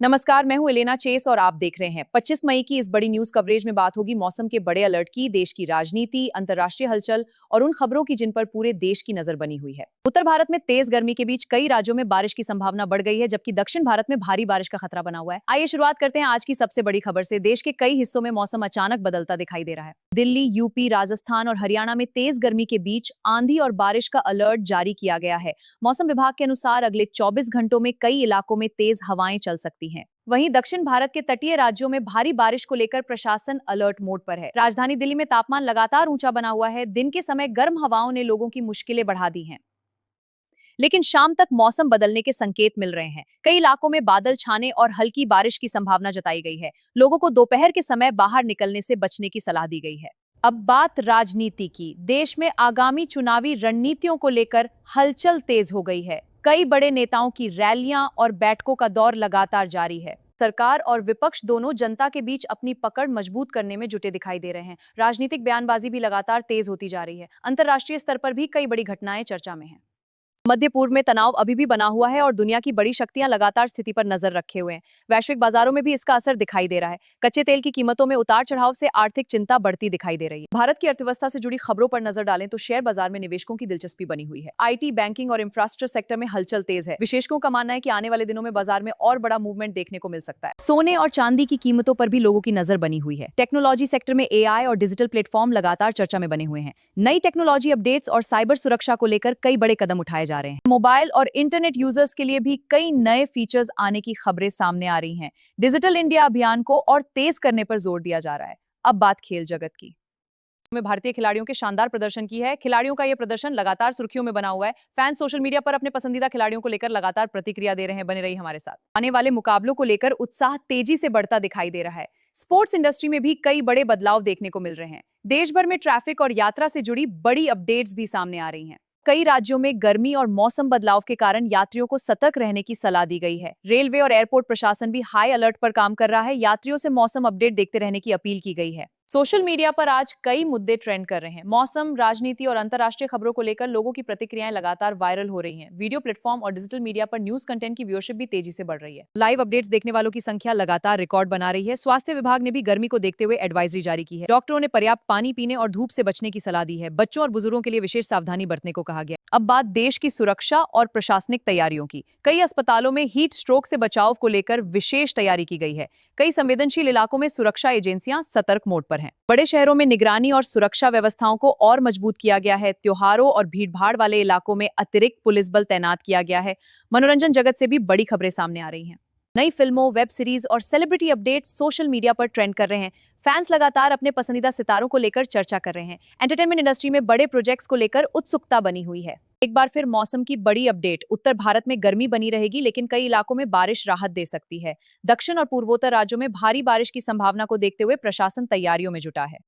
नमस्कार, मैं हूं एलेना चेस और आप देख रहे हैं 25 मई की इस बड़ी न्यूज कवरेज में बात होगी मौसम के बड़े अलर्ट की, देश की राजनीति, अंतर्राष्ट्रीय हलचल और उन खबरों की जिन पर पूरे देश की नजर बनी हुई है। उत्तर भारत में तेज गर्मी के बीच कई राज्यों में बारिश की संभावना बढ़ गई है, जबकि दक्षिण भारत में भारी बारिश का खतरा बना हुआ है। आइए शुरुआत करते हैं आज की सबसे बड़ी खबर से। देश के कई हिस्सों में मौसम अचानक बदलता दिखाई दे रहा है। दिल्ली, यूपी, राजस्थान और हरियाणा में तेज गर्मी के बीच आंधी और बारिश का अलर्ट जारी किया गया है। मौसम विभाग के अनुसार अगले 24 घंटों में कई इलाकों में तेज हवाएं चल सकती हैं। वहीं दक्षिण भारत के तटीय राज्यों में भारी बारिश को लेकर प्रशासन अलर्ट मोड पर है। राजधानी दिल्ली में तापमान लगातार ऊंचा बना हुआ है। दिन के समय गर्म हवाओं ने लोगों की मुश्किलें बढ़ा दी हैं, लेकिन शाम तक मौसम बदलने के संकेत मिल रहे हैं। कई इलाकों में बादल छाने और हल्की बारिश की संभावना जताई गई है। लोगों को दोपहर के समय बाहर निकलने से बचने की सलाह दी गई है। अब बात राजनीति की। देश में आगामी चुनावी रणनीतियों को लेकर हलचल तेज हो गई है। कई बड़े नेताओं की रैलियां और बैठकों का दौर लगातार जारी है। सरकार और विपक्ष दोनों जनता के बीच अपनी पकड़ मजबूत करने में जुटे दिखाई दे रहे हैं। राजनीतिक बयानबाजी भी लगातार तेज होती जा रही है। अंतर्राष्ट्रीय स्तर पर भी कई बड़ी घटनाएं चर्चा में हैं। मध्य पूर्व में तनाव अभी भी बना हुआ है और दुनिया की बड़ी शक्तियां लगातार स्थिति पर नजर रखे हुए हैं। वैश्विक बाजारों में भी इसका असर दिखाई दे रहा है। कच्चे तेल की कीमतों में उतार चढ़ाव से आर्थिक चिंता बढ़ती दिखाई दे रही है। भारत की अर्थव्यवस्था से जुड़ी खबरों पर नजर डालें तो शेयर बाजार में निवेशकों की दिलचस्पी बनी हुई है। आईटी, बैंकिंग और इंफ्रास्ट्रक्चर सेक्टर में हलचल तेज है। विशेषज्ञों का मानना है कि आने वाले दिनों में बाजार में और बड़ा मूवमेंट देखने को मिल सकता है। सोने और चांदी की कीमतों पर भी लोगों की नजर बनी हुई है। टेक्नोलॉजी सेक्टर में एआई और डिजिटल प्लेटफॉर्म लगातार चर्चा में बने हुए हैं। नई टेक्नोलॉजी अपडेट्स और साइबर सुरक्षा को लेकर कई बड़े कदम उठाए जा रहे हैं। मोबाइल और इंटरनेट यूजर्स के लिए भी कई नए फीचर्स आने की खबरें सामने आ रही हैं। डिजिटल इंडिया अभियान को और तेज करने पर जोर दिया जा रहा है। अब बात खेल जगत की। में भारतीय खिलाड़ियों के शानदार प्रदर्शन की है। खिलाड़ियों का यह प्रदर्शन लगातार सुर्खियों में बना हुआ है। फैंस सोशल मीडिया पर अपने पसंदीदा खिलाड़ियों को लेकर लगातार प्रतिक्रिया दे रहे हैं। बने रहिए हमारे साथ। आने वाले मुकाबलों को लेकर उत्साह तेजी से बढ़ता दिखाई दे रहा है। स्पोर्ट्स इंडस्ट्री में भी कई बड़े बदलाव देखने को मिल रहे हैं। देश भर में ट्रैफिक और यात्रा से जुड़ी बड़ी अपडेट्स भी सामने आ रही हैं। कई राज्यों में गर्मी और मौसम बदलाव के कारण यात्रियों को सतर्क रहने की सलाह दी गई है। रेलवे और एयरपोर्ट प्रशासन भी हाई अलर्ट पर काम कर रहा है। यात्रियों से मौसम अपडेट देखते रहने की अपील की गई है। सोशल मीडिया पर आज कई मुद्दे ट्रेंड कर रहे हैं। मौसम, राजनीति और अंतर्राष्ट्रीय खबरों को लेकर लोगों की प्रतिक्रियाएं लगातार वायरल हो रही हैं। वीडियो प्लेटफॉर्म और डिजिटल मीडिया पर न्यूज कंटेंट की व्यूअरशिप भी तेजी से बढ़ रही है। लाइव अपडेट्स देखने वालों की संख्या लगातार रिकॉर्ड बना रही है। स्वास्थ्य विभाग ने भी गर्मी को देखते हुए एडवाइजरी जारी की है। डॉक्टरों ने पर्याप्त पानी पीने और धूप से बचने की सलाह दी है। बच्चों और बुजुर्गों के लिए विशेष सावधानी बरतने को कहा गया। अब बात देश की सुरक्षा और प्रशासनिक तैयारियों की। कई अस्पतालों में हीट स्ट्रोक से बचाव को लेकर विशेष तैयारी की गई है। कई संवेदनशील इलाकों में सुरक्षा एजेंसियां सतर्क मोड पर हैं। बड़े शहरों में निगरानी और सुरक्षा व्यवस्थाओं को और मजबूत किया गया है। त्योहारों और भीड़भाड़ वाले इलाकों में अतिरिक्त पुलिस बल तैनात किया गया है। मनोरंजन जगत से भी बड़ी खबरें सामने आ रही हैं। नई फिल्मों, वेब सीरीज और सेलिब्रिटी अपडेट्स सोशल मीडिया पर ट्रेंड कर रहे हैं। फैंस लगातार अपने पसंदीदा सितारों को लेकर चर्चा कर रहे हैं। एंटरटेनमेंट इंडस्ट्री में बड़े प्रोजेक्ट्स को लेकर उत्सुकता बनी हुई है। एक बार फिर मौसम की बड़ी अपडेट। उत्तर भारत में गर्मी बनी रहेगी, लेकिन कई इलाकों में बारिश राहत दे सकती है। दक्षिण और पूर्वोत्तर राज्यों में भारी बारिश की संभावना को देखते हुए प्रशासन तैयारियों में जुटा है।